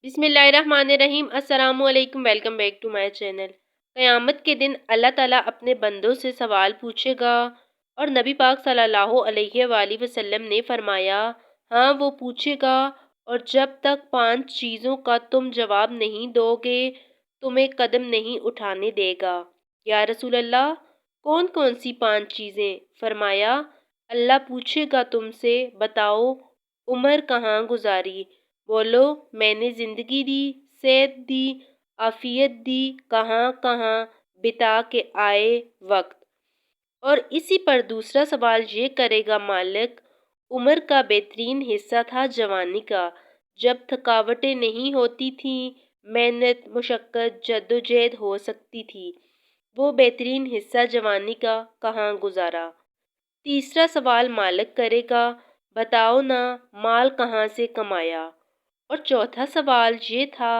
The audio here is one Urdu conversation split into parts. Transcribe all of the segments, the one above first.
بسم اللہ الرحمن الرحیم۔ السلام علیکم، welcome back to my channel. قیامت کے دن اللہ تعالیٰ اپنے بندوں سے سوال پوچھے گا اور نبی پاک صلی اللہ علیہ وآلہ وسلم نے فرمایا، ہاں وہ پوچھے گا، اور جب تک 5 چیزوں کا تم جواب نہیں دو گے تمہیں قدم نہیں اٹھانے دے گا۔ یا رسول اللہ، کون کون سی 5 چیزیں؟ فرمایا، اللہ پوچھے گا تم سے، بتاؤ عمر کہاں گزاری؟ بولو میں نے زندگی دی، صحت دی، عافیت دی، کہاں کہاں بتا کے آئے وقت؟ اور اسی پر دوسرا سوال یہ کرے گا، مالک عمر کا بہترین حصہ تھا جوانی کا، جب تھکاوٹیں نہیں ہوتی تھیں، محنت مشقت جدوجہد ہو سکتی تھی، وہ بہترین حصہ جوانی کا کہاں گزارا؟ تیسرا سوال مالک کرے گا، بتاؤ نا مال کہاں سے کمایا؟ اور چوتھا سوال یہ تھا،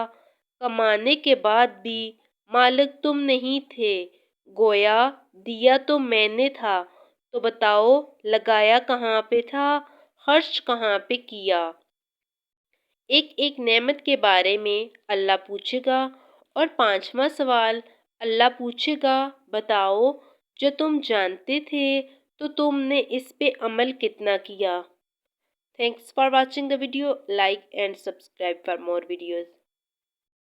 کمانے کے بعد بھی مالک تم نہیں تھے، گویا دیا تو میں نے تھا، تو بتاؤ لگایا کہاں پہ تھا، خرچ کہاں پہ کیا؟ ایک ایک نعمت کے بارے میں اللہ پوچھے گا۔ اور 5واں سوال اللہ پوچھے گا، بتاؤ جو تم جانتے تھے تو تم نے اس پہ عمل کتنا کیا؟ Thanks for watching the video. Like and subscribe for more videos.